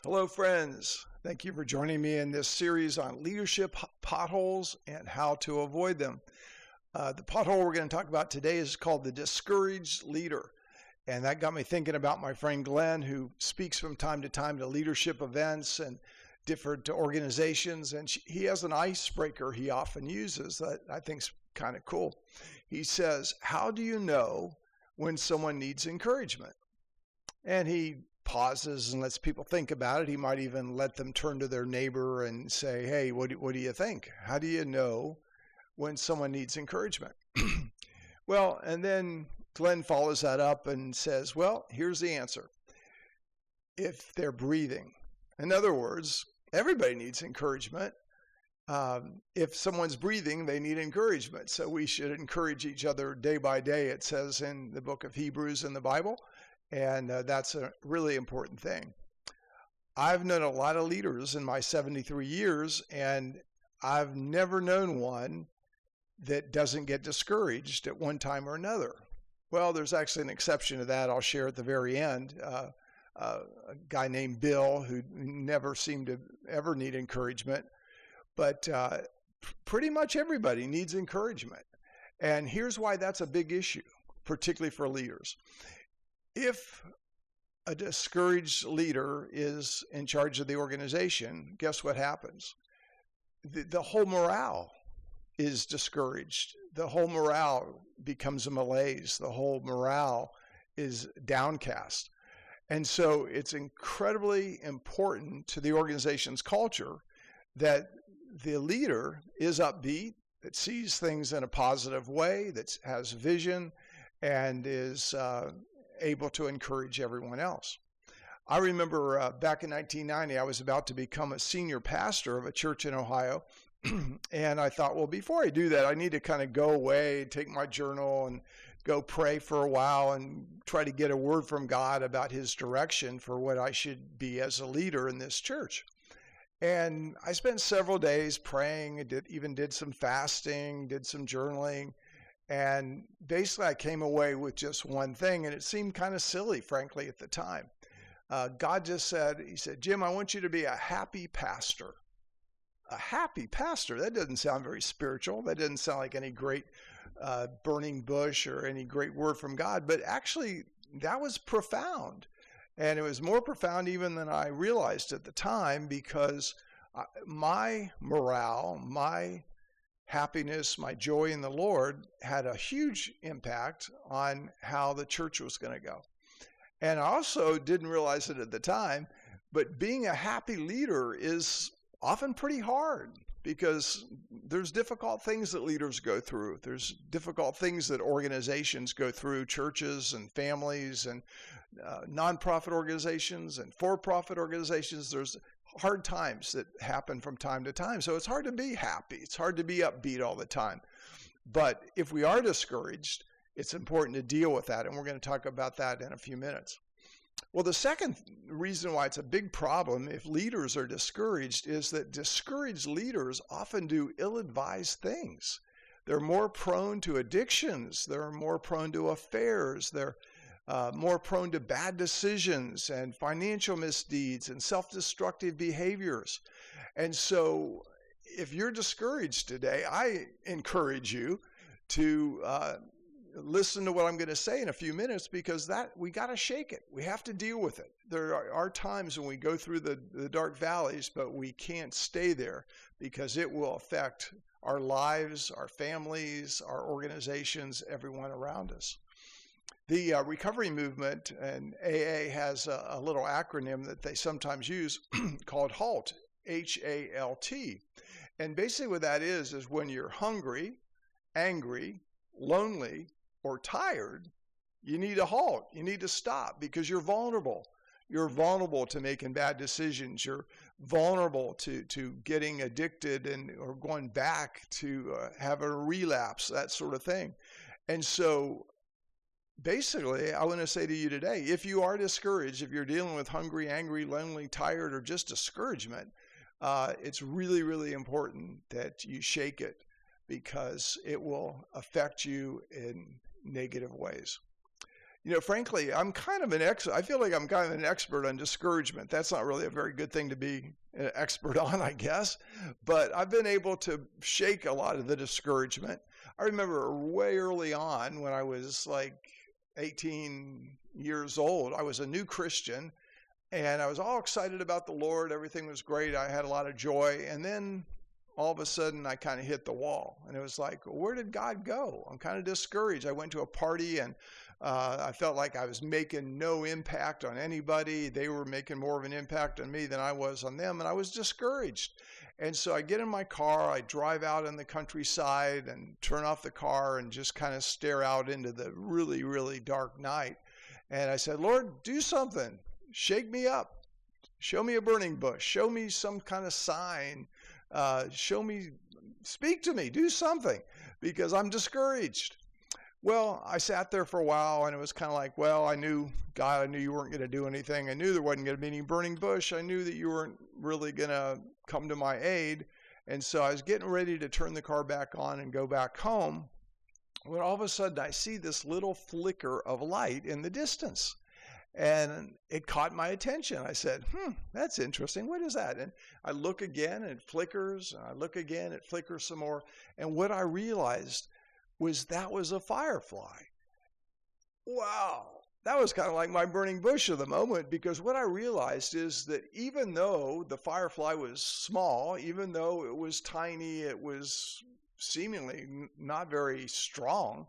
Hello, friends. Thank you for joining me in this series on leadership potholes and how to avoid them. The pothole we're going to talk about today is called the discouraged leader. And that got me thinking about my friend Glenn, who speaks from time to time to leadership events and different organizations. And he has an icebreaker he often uses that I think is kind of cool. He says, "How do you know when someone needs encouragement?" And he pauses and lets people think about it. He might even let them turn to their neighbor and say, "Hey, what do you think? How do you know when someone needs encouragement?" Well, and then Glenn follows that up and says, "Well, here's the answer. If they're breathing." In other words, everybody needs encouragement. If someone's breathing, they need encouragement. So we should encourage each other day by day, it says in the book of Hebrews in the Bible. And that's a really important thing. I've known a lot of leaders in my 73 years, and I've never known one that doesn't get discouraged at one time or another. Well, there's actually an exception to that I'll share at the very end. A guy named Bill who never seemed to ever need encouragement. But pretty much everybody needs encouragement. And here's why that's a big issue, particularly for leaders. If a discouraged leader is in charge of the organization, guess what happens? The whole morale is discouraged. The whole morale becomes a malaise. The whole morale is downcast. And so it's incredibly important to the organization's culture that the leader is upbeat, that sees things in a positive way, that has vision, and is able to encourage everyone else. I remember back in 1990, I was about to become a senior pastor of a church in Ohio. And I thought, well, before I do that, I need to kind of go away, take my journal, and go pray for a while and try to get a word from God about his direction for what I should be as a leader in this church. And I spent several days praying, even did some fasting, did some journaling. And basically, I came away with just one thing, and it seemed kind of silly, frankly, at the time. God just said, he said, "Jim, I want you to be a happy pastor." A happy pastor? That doesn't sound very spiritual. That doesn't sound like any great burning bush or any great word from God. But actually, that was profound. And it was more profound even than I realized at the time, because my morale, my happiness, my joy in the Lord had a huge impact on how the church was going to go. And I also didn't realize it at the time, but being a happy leader is often pretty hard, because there's difficult things that leaders go through. There's difficult things that organizations go through, churches and families and nonprofit organizations and for-profit organizations. There's hard times that happen from time to time. So it's hard to be happy. It's hard to be upbeat all the time. But if we are discouraged, it's important to deal with that. And we're going to talk about that in a few minutes. Well, the second reason why it's a big problem if leaders are discouraged is that discouraged leaders often do ill-advised things. They're more prone to addictions. They're more prone to affairs. They're more prone to bad decisions and financial misdeeds and self-destructive behaviors. And so if you're discouraged today, I encourage you to listen to what I'm going to say in a few minutes, because that we got to shake it. We have to deal with it. There are times when we go through the dark valleys, but we can't stay there, because it will affect our lives, our families, our organizations, everyone around us. The recovery movement and AA has a little acronym that they sometimes use called HALT, H-A-L-T. And basically what that is when you're hungry, angry, lonely, or tired, you need to halt. You need to stop, because you're vulnerable. You're vulnerable to making bad decisions. You're vulnerable to getting addicted or going back to have a relapse, that sort of thing. And so basically, I want to say to you today, if you are discouraged, if you're dealing with hungry, angry, lonely, tired, or just discouragement, it's really, really important that you shake it, because it will affect you in negative ways. Frankly, I'm kind of I feel like I'm kind of an expert on discouragement. That's not really a very good thing to be an expert on, I guess. But I've been able to shake a lot of the discouragement. I remember way early on when I was like 18 years old, I was a new Christian and I was all excited about the Lord. Everything was great. I had a lot of joy. And then all of a sudden I kind of hit the wall and it was like, where did God go? I'm kind of discouraged. I went to a party and I felt like I was making no impact on anybody. They were making more of an impact on me than I was on them, and I was discouraged. And so I get in my car, I drive out in the countryside and turn off the car and just kind of stare out into the really, really dark night. And I said, Lord, do something. Shake me up. Show me a burning bush. Show me some kind of sign. Speak to me. Do something, because I'm discouraged. Well, I sat there for a while and it was kind of like, well, I knew, God, I knew you weren't going to do anything. I knew there wasn't going to be any burning bush. I knew that you weren't really going to come to my aid. And so I was getting ready to turn the car back on and go back home when all of a sudden I see this little flicker of light in the distance. And it caught my attention. I said, that's interesting. What is that? And I look again and it flickers. And I look again, it flickers some more. And what I realized was that was a firefly. Wow. That was kind of like my burning bush of the moment, because what I realized is that even though the firefly was small, even though it was tiny, it was seemingly not very strong,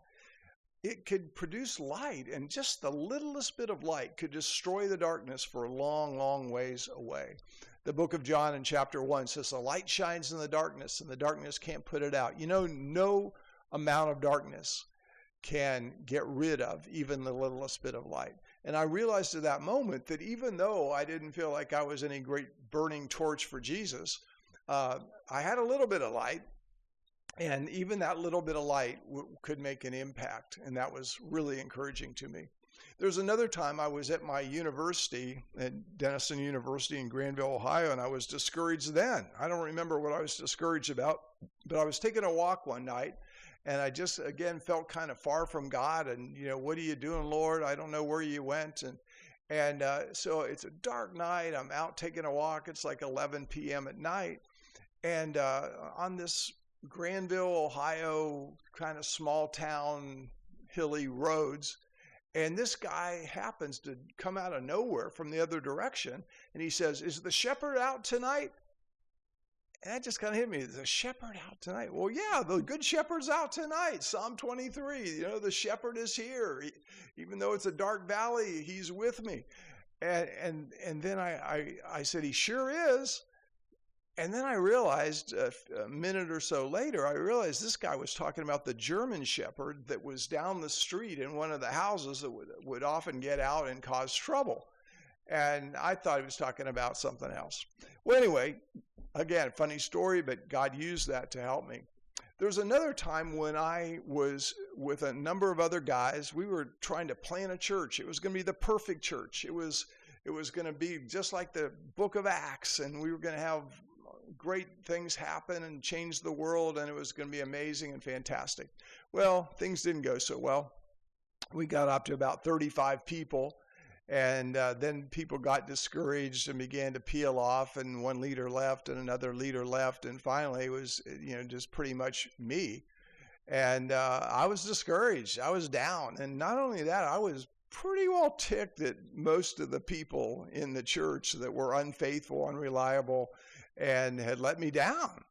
it could produce light, and just the littlest bit of light could destroy the darkness for a long, long ways away. The book of John in chapter 1 says, the light shines in the darkness, and the darkness can't put it out. No amount of darkness can get rid of even the littlest bit of light. And I realized at that moment that even though I didn't feel like I was any great burning torch for Jesus, I had a little bit of light, and even that little bit of light could make an impact, and that was really encouraging to me. There's another time I was at my university, at Denison University in Granville, Ohio, and I was discouraged then. I don't remember what I was discouraged about, but I was taking a walk one night, and I just, again, felt kind of far from God. And, what are you doing, Lord? I don't know where you went. And so it's a dark night. I'm out taking a walk. It's like 11 p.m. at night. And on this Granville, Ohio, kind of small town, hilly roads, and this guy happens to come out of nowhere from the other direction. And he says, is the shepherd out tonight? And that just kind of hit me. Is the shepherd out tonight? Well, yeah, the good shepherd's out tonight. Psalm 23, the shepherd is here. Even though it's a dark valley, he's with me. And then I said, he sure is. And then I realized a minute or so later, I realized this guy was talking about the German shepherd that was down the street in one of the houses that would often get out and cause trouble. And I thought he was talking about something else. Well, anyway, again, funny story, but God used that to help me. There's another time when I was with a number of other guys. We were trying to plant a church. It was going to be the perfect church. It was going to be just like the book of Acts, and we were going to have great things happen and change the world, and it was going to be amazing and fantastic. Well, things didn't go so well. We got up to about 35 people. And then people got discouraged and began to peel off, and one leader left and another leader left. And finally it was, just pretty much me. And I was discouraged. I was down. And not only that, I was pretty well ticked that most of the people in the church that were unfaithful, unreliable, and had let me down.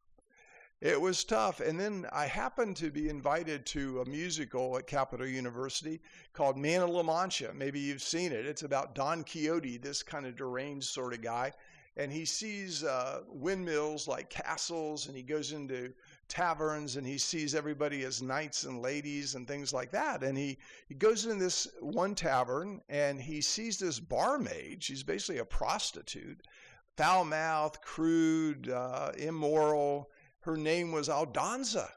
It was tough. And then I happened to be invited to a musical at Capital University called Man of La Mancha. Maybe you've seen it. It's about Don Quixote, this kind of deranged sort of guy. And he sees windmills like castles, and he goes into taverns, and he sees everybody as knights and ladies and things like that. And he goes in this one tavern, and he sees this barmaid. She's basically a prostitute, foul-mouthed, crude, immoral. Her name was Aldonza,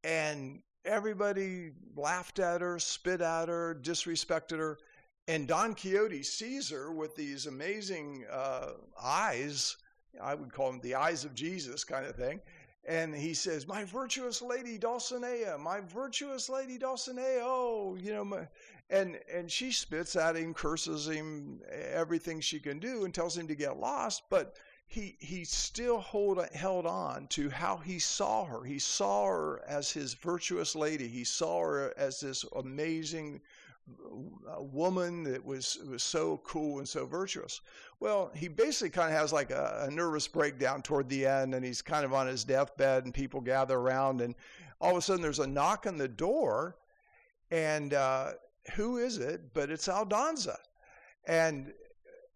and everybody laughed at her, spit at her, disrespected her. And Don Quixote sees her with these amazing eyes. I would call them the eyes of Jesus kind of thing. And he says, my virtuous lady Dulcinea, my virtuous lady Dulcinea. Oh, And she spits at him, curses him, everything she can do, and tells him to get lost. But he still held on to how he saw her. He saw her as his virtuous lady. He saw her as this amazing woman that was so cool and so virtuous. Well, he basically kind of has like a nervous breakdown toward the end, and he's kind of on his deathbed, and people gather around, and all of a sudden there's a knock on the door, and who is it? But it's Aldonza. And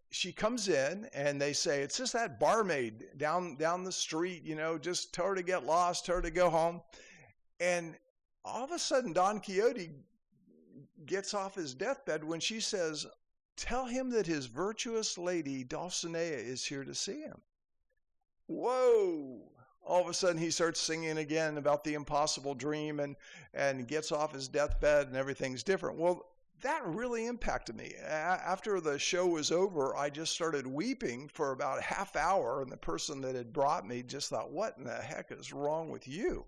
she comes in, and they say, it's just that barmaid down the street, just tell her to get lost, tell her to go home. And all of a sudden, Don Quixote gets off his deathbed when she says, tell him that his virtuous lady, Dulcinea, is here to see him. Whoa! All of a sudden, he starts singing again about the impossible dream and gets off his deathbed, and everything's different. Well, that really impacted me. After the show was over, I just started weeping for about a half hour, and the person that had brought me just thought, what in the heck is wrong with you?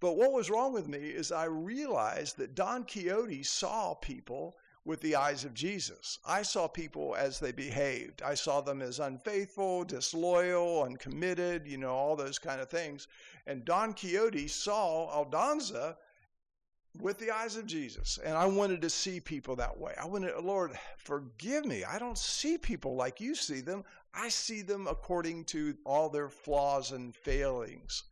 But what was wrong with me is I realized that Don Quixote saw people with the eyes of Jesus. I saw people as they behaved. I saw them as unfaithful, disloyal, uncommitted, all those kind of things. And Don Quixote saw Aldonza with the eyes of Jesus. And I wanted to see people that way. I wanted, Lord, forgive me. I don't see people like you see them. I see them according to all their flaws and failings.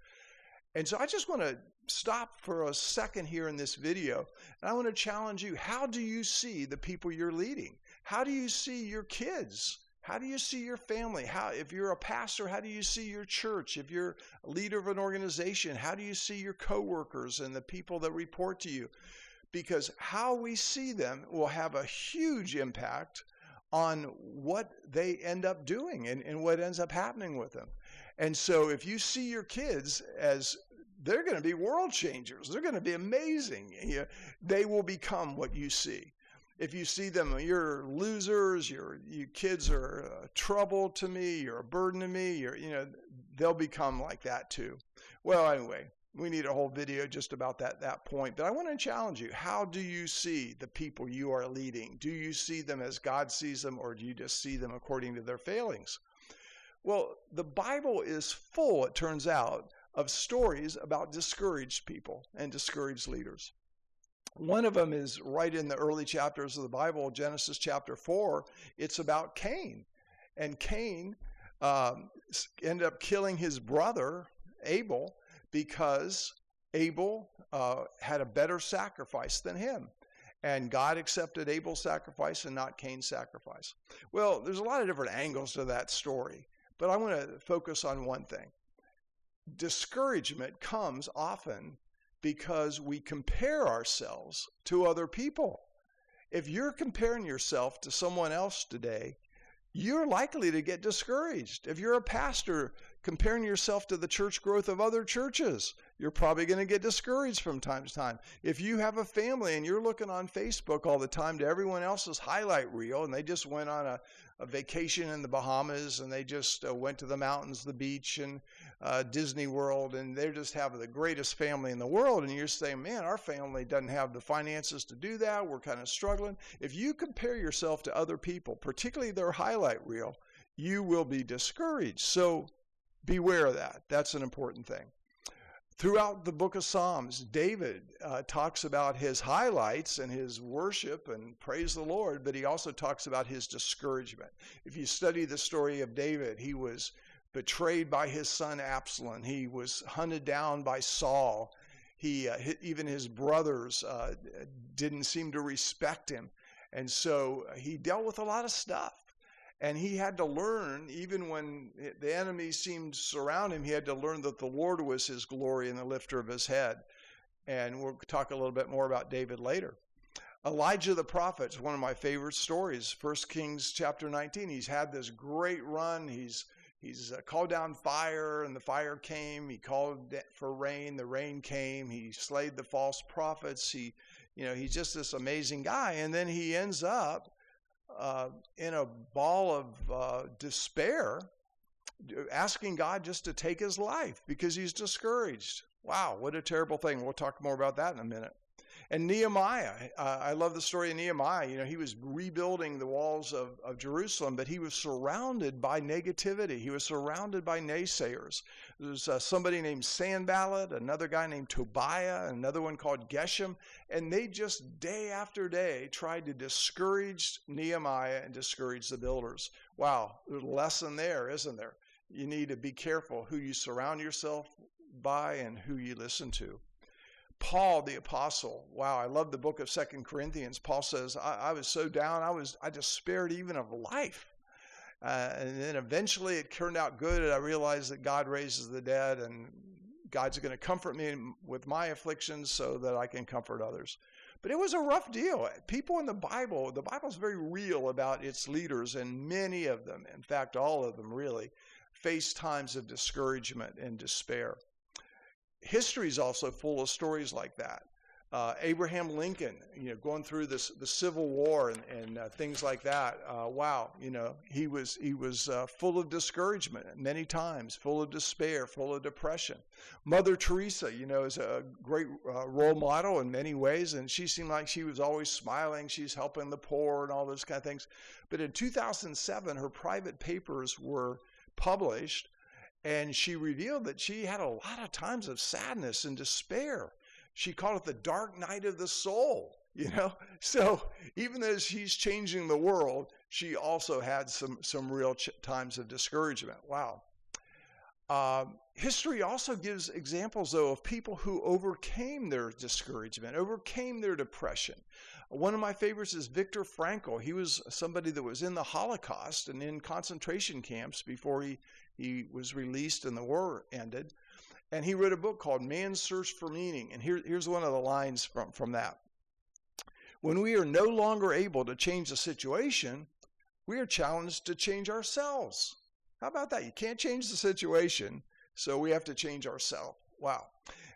And so I just want to stop for a second here in this video, and I want to challenge you. How do you see the people you're leading? How do you see your kids? How do you see your family? If you're a pastor, how do you see your church? If you're a leader of an organization, how do you see your coworkers and the people that report to you? Because how we see them will have a huge impact on what they end up doing and what ends up happening with them. And so if you see your kids as they're going to be world changers, they're going to be amazing, they will become what you see. If you see them, you're losers, you kids are trouble to me, you're a burden to me, they'll become like that too. Well, anyway, we need a whole video just about that point. But I want to challenge you. How do you see the people you are leading? Do you see them as God sees them, or do you just see them according to their failings? Well, the Bible is full, it turns out, of stories about discouraged people and discouraged leaders. One of them is right in the early chapters of the Bible, Genesis chapter 4. It's about Cain. And Cain ended up killing his brother, Abel, because Abel had a better sacrifice than him. And God accepted Abel's sacrifice and not Cain's sacrifice. Well, there's a lot of different angles to that story, but I want to focus on one thing. Discouragement comes often because we compare ourselves to other people. If you're comparing yourself to someone else today, you're likely to get discouraged. If you're a pastor comparing yourself to the church growth of other churches, you're probably going to get discouraged from time to time. If you have a family and you're looking on Facebook all the time to everyone else's highlight reel, and they just went on a vacation in the Bahamas, and they just went to the mountains, the beach, and Disney World, and they just have the greatest family in the world, and you're saying, man, our family doesn't have the finances to do that. We're kind of struggling. If you compare yourself to other people, particularly their highlight reel, you will be discouraged. So beware of that. That's an important thing. Throughout the book of Psalms, David talks about his highlights and his worship and praise the Lord, but he also talks about his discouragement. If you study the story of David, he was betrayed by his son Absalom. He was hunted down by Saul. Even his brothers didn't seem to respect him. And so he dealt with a lot of stuff. And he had to learn, even when the enemy seemed to surround him, he had to learn that the Lord was his glory and the lifter of his head. And we'll talk a little bit more about David later. Elijah the prophet is one of my favorite stories. 1 Kings chapter 19. He's had this great run. He's called down fire, and the fire came. He called for rain. The rain came. He slayed the false prophets. He's just this amazing guy. And then he ends up in a ball of despair, asking God just to take his life because he's discouraged. Wow, what a terrible thing. We'll talk more about that in a minute. And Nehemiah, I love the story of Nehemiah. You know, he was rebuilding the walls of Jerusalem, but he was surrounded by negativity. He was surrounded by naysayers. There's somebody named Sanballat, another guy named Tobiah, another one called Geshem, and they just day after day tried to discourage Nehemiah and discourage the builders. Wow, there's a lesson there, isn't there? You need to be careful who you surround yourself by and who you listen to. Paul the apostle, wow, I love the book of 2 Corinthians. Paul says, I was so down, I despaired even of life. And then eventually it turned out good, and I realized that God raises the dead, and God's going to comfort me with my afflictions so that I can comfort others. But it was a rough deal. People in the Bible's very real about its leaders, and many of them, in fact, all of them really, faced times of discouragement and despair. History is also full of stories like that. Abraham Lincoln, going through the Civil War and things like that. Wow, he was full of discouragement many times, full of despair, full of depression. Mother Teresa, is a great role model in many ways, and she seemed like she was always smiling. She's helping the poor and all those kind of things. But in 2007, her private papers were published, and she revealed that she had a lot of times of sadness and despair. She called it the dark night of the soul, So even though she's changing the world, she also had some real times of discouragement. Wow. History also gives examples, though, of people who overcame their discouragement, overcame their depression. One of my favorites is Viktor Frankl. He was somebody that was in the Holocaust and in concentration camps before he was released and the war ended. And he wrote a book called Man's Search for Meaning. And here's one of the lines from that. When we are no longer able to change the situation, we are challenged to change ourselves. How about that? You can't change the situation, so we have to change ourselves. Wow.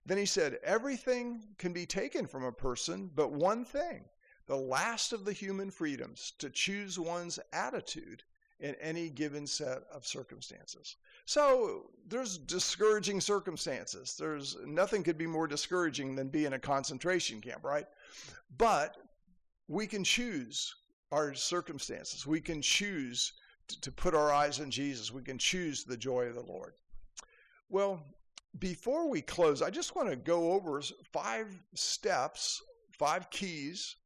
Then he said, everything can be taken from a person, but one thing, the last of the human freedoms, to choose one's attitude in any given set of circumstances. So there's discouraging circumstances. There's nothing could be more discouraging than being in a concentration camp, right? But we can choose our circumstances. We can choose to put our eyes on Jesus. We can choose the joy of the Lord. Well, before we close, I just want to go over 5 steps, 5 keys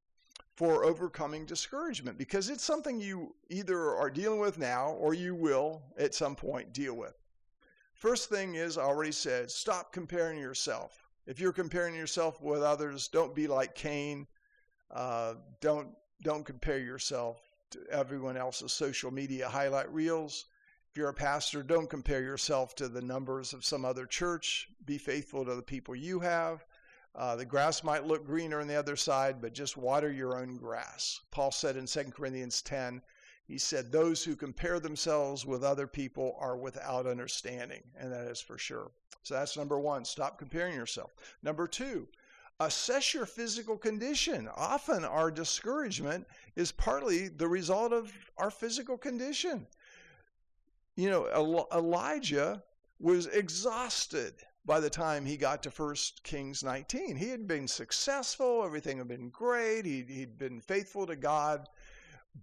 for overcoming discouragement, because it's something you either are dealing with now or you will at some point deal with. First thing is, I already said, stop comparing yourself. If you're comparing yourself with others, don't be like Cain. Don't compare yourself to everyone else's social media highlight reels. If you're a pastor, don't compare yourself to the numbers of some other church. Be faithful to the people you have. The grass might look greener on the other side, but just water your own grass. Paul said in 2 Corinthians 10, he said, those who compare themselves with other people are without understanding, and that is for sure. So that's number 1, stop comparing yourself. Number 2, assess your physical condition. Often our discouragement is partly the result of our physical condition. Elijah was exhausted by the time he got to 1 Kings 19. He had been successful. Everything had been great. He'd been faithful to God.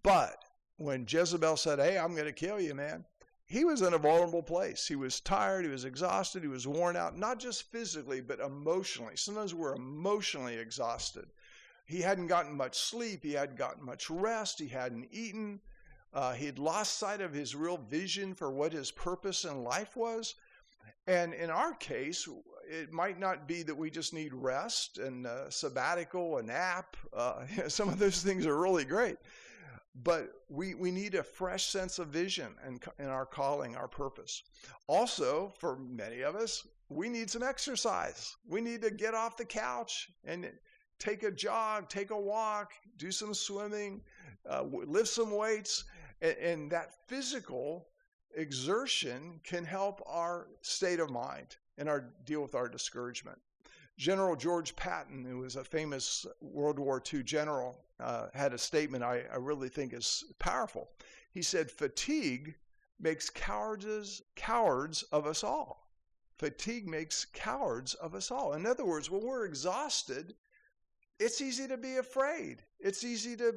But when Jezebel said, hey, I'm going to kill you, man, he was in a vulnerable place. He was tired. He was exhausted. He was worn out, not just physically, but emotionally. Sometimes we're emotionally exhausted. He hadn't gotten much sleep. He hadn't gotten much rest. He hadn't eaten. He'd lost sight of his real vision for what his purpose in life was. And in our case, it might not be that we just need rest and sabbatical, a nap. Some of those things are really great. But we need a fresh sense of vision in our calling, our purpose. Also, for many of us, we need some exercise. We need to get off the couch and take a jog, take a walk, do some swimming, lift some weights. And that physical exertion can help our state of mind and deal with our discouragement. General George Patton, who was a famous World War II general, had a statement I really think is powerful. He said, fatigue makes cowards of us all. Fatigue makes cowards of us all. In other words, when we're exhausted, it's easy to be afraid. It's easy to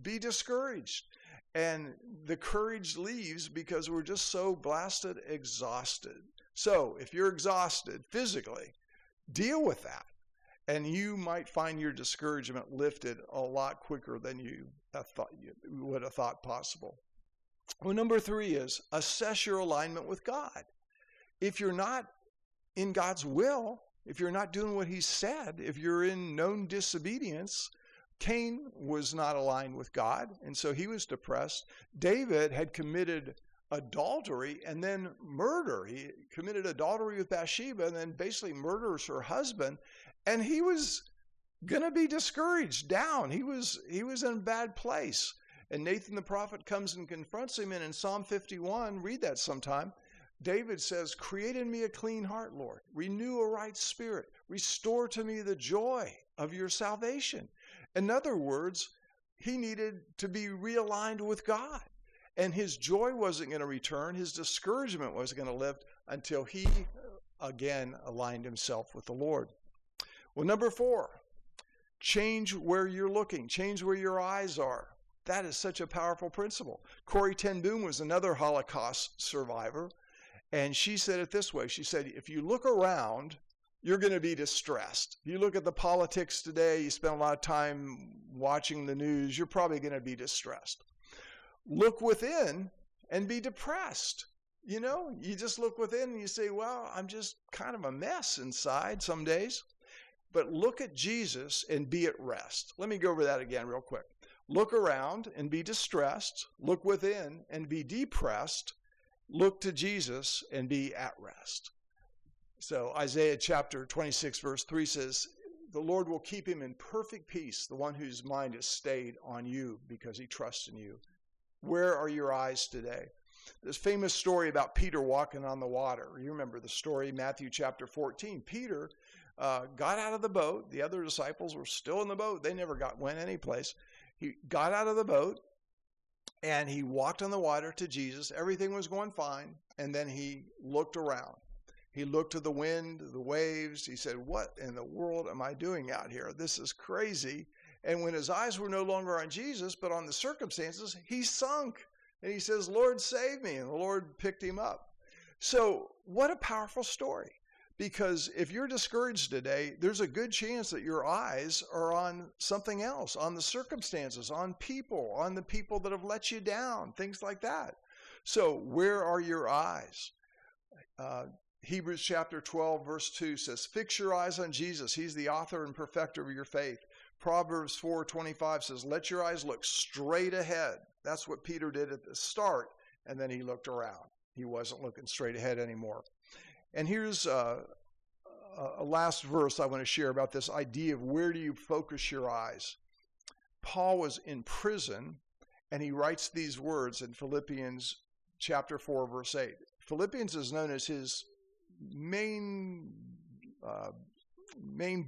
be discouraged. And the courage leaves because we're just so blasted exhausted. So if you're exhausted physically, deal with that. And you might find your discouragement lifted a lot quicker than you would have thought possible. Well, number 3 is assess your alignment with God. If you're not in God's will, if you're not doing what he said, if you're in known disobedience, Cain was not aligned with God, and so he was depressed. David had committed adultery and then murder. He committed adultery with Bathsheba and then basically murders her husband, and he was going to be discouraged, down. He was in a bad place. And Nathan the prophet comes and confronts him, and in Psalm 51, read that sometime, David says, create in me a clean heart, Lord. Renew a right spirit. Restore to me the joy of your salvation. In other words, he needed to be realigned with God. And his joy wasn't going to return. His discouragement wasn't going to lift until he again aligned himself with the Lord. Well, number 4, change where you're looking. Change where your eyes are. That is such a powerful principle. Corrie ten Boom was another Holocaust survivor. And she said it this way. She said, if you look around, you're going to be distressed. If you look at the politics today, you spend a lot of time watching the news, you're probably going to be distressed. Look within and be depressed. You know, you just look within and you say, well, I'm just kind of a mess inside some days. But look at Jesus and be at rest. Let me go over that again real quick. Look around and be distressed. Look within and be depressed. Look to Jesus and be at rest. So Isaiah chapter 26 verse 3 says, the Lord will keep him in perfect peace, the one whose mind is stayed on you because he trusts in you. Where are your eyes today? This famous story about Peter walking on the water. You remember the story, Matthew chapter 14. Peter got out of the boat. The other disciples were still in the boat. They never went anyplace. He got out of the boat and he walked on the water to Jesus. Everything was going fine. And then he looked around. He looked to the wind, the waves. He said, what in the world am I doing out here? This is crazy. And when his eyes were no longer on Jesus, but on the circumstances, he sunk. And he says, Lord, save me. And the Lord picked him up. So what a powerful story. Because if you're discouraged today, there's a good chance that your eyes are on something else, on the circumstances, on the people that have let you down, things like that. So where are your eyes? Hebrews chapter 12, verse 2 says, fix your eyes on Jesus. He's the author and perfecter of your faith. Proverbs 4:25 says, let your eyes look straight ahead. That's what Peter did at the start, and then he looked around. He wasn't looking straight ahead anymore. And here's a last verse I want to share about this idea of where do you focus your eyes. Paul was in prison, and he writes these words in Philippians chapter 4, verse 8. Philippians is known as his main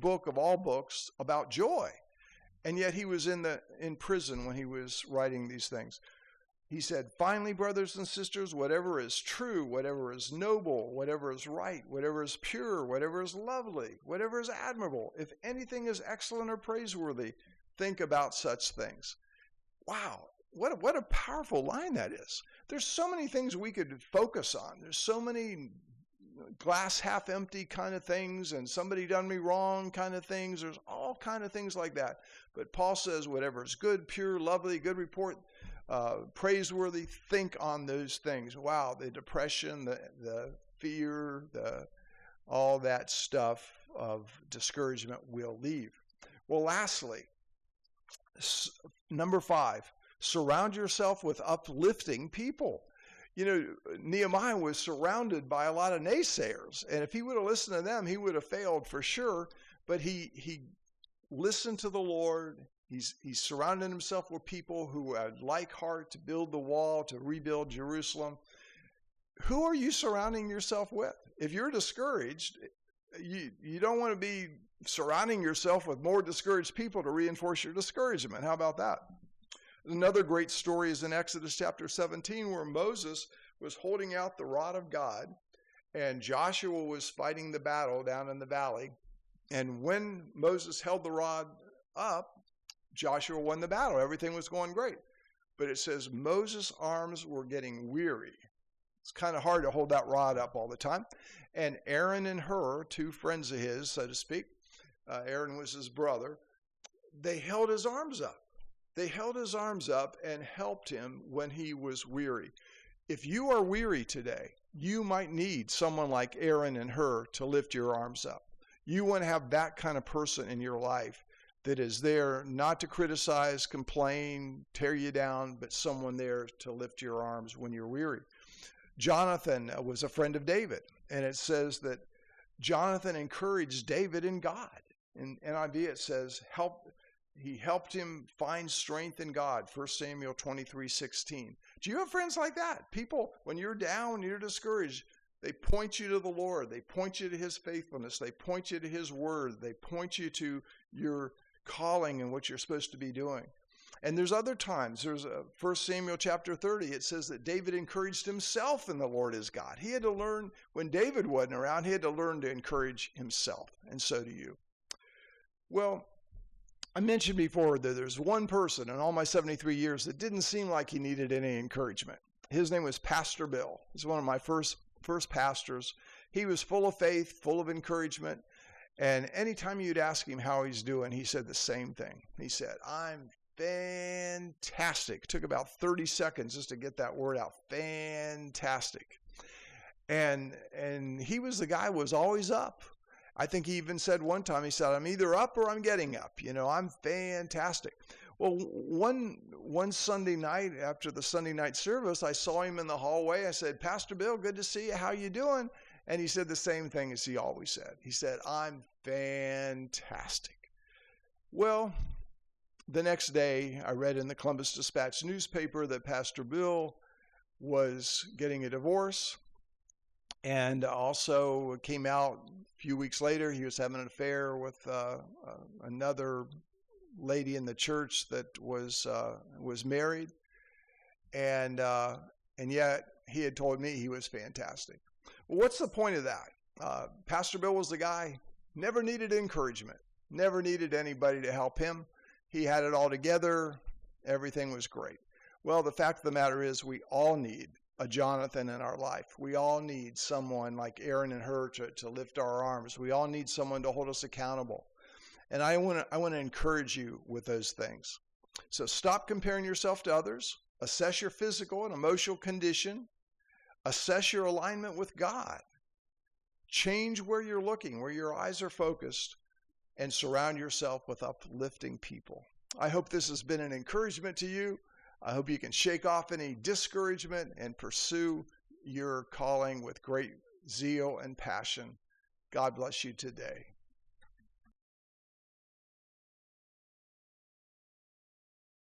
book of all books about joy. And yet he was in prison when he was writing these things. He said, finally, brothers and sisters, whatever is true, whatever is noble, whatever is right, whatever is pure, whatever is lovely, whatever is admirable, if anything is excellent or praiseworthy, think about such things. Wow, what a powerful line that is. There's so many things we could focus on. There's so many glass half empty kind of things and somebody done me wrong kind of things. There's all kind of things like that. But Paul says whatever is good, pure, lovely, good report, praiseworthy, think on those things. Wow, the depression, the fear, all that stuff of discouragement will leave. Well, lastly, number 5, surround yourself with uplifting people. You know, Nehemiah was surrounded by a lot of naysayers, and if he would have listened to them, he would have failed for sure. But he listened to the Lord. He's surrounded himself with people who had like heart to build the wall, to rebuild Jerusalem. Who are you surrounding yourself with? If you're discouraged, you don't want to be surrounding yourself with more discouraged people to reinforce your discouragement. How about that? Another great story is in Exodus chapter 17, where Moses was holding out the rod of God and Joshua was fighting the battle down in the valley. And when Moses held the rod up, Joshua won the battle. Everything was going great. But it says Moses' arms were getting weary. It's kind of hard to hold that rod up all the time. And Aaron and Hur, two friends of his, so to speak, Aaron was his brother, they held his arms up. They held his arms up and helped him when he was weary. If you are weary today, you might need someone like Aaron and Hur to lift your arms up. You want to have that kind of person in your life that is there not to criticize, complain, tear you down, but someone there to lift your arms when you're weary. Jonathan was a friend of David, and it says that Jonathan encouraged David in God. In NIV it says, he helped him find strength in God, 1 Samuel 23:16. Do you have friends like that? People, when you're down, when you're discouraged, they point you to the Lord. They point you to his faithfulness. They point you to his word. They point you to your calling and what you're supposed to be doing. And there's other times. There's 1 Samuel chapter 30. It says that David encouraged himself in the Lord his God. He had to learn, when David wasn't around, he had to learn to encourage himself. And so do you. Well, I mentioned before that there's one person in all my 73 years that didn't seem like he needed any encouragement. His name was Pastor Bill. He's one of my first pastors. He was full of faith, full of encouragement. And anytime you'd ask him how he's doing, he said the same thing. He said, "I'm fantastic." It took about 30 seconds just to get that word out. Fantastic. And he was the guy who was always up. I think he even said one time, he said, "I'm either up or I'm getting up. I'm fantastic." Well, one Sunday night after the Sunday night service, I saw him in the hallway. I said, "Pastor Bill, good to see you. How you doing?" And he said the same thing as he always said. He said, "I'm fantastic." Well, the next day, I read in the Columbus Dispatch newspaper that Pastor Bill was getting a divorce. And also it came out a few weeks later, he was having an affair with another lady in the church that was married. And yet he had told me he was fantastic. Well, what's the point of that? Pastor Bill was the guy, never needed encouragement, never needed anybody to help him. He had it all together. Everything was great. Well, the fact of the matter is we all need a Jonathan in our life. We all need someone like Aaron and Hur to lift our arms. We all need someone to hold us accountable. And I want to encourage you with those things. So stop comparing yourself to others. Assess your physical and emotional condition. Assess your alignment with God. Change where you're looking, where your eyes are focused, and surround yourself with uplifting people. I hope this has been an encouragement to you. I hope you can shake off any discouragement and pursue your calling with great zeal and passion. God bless you today.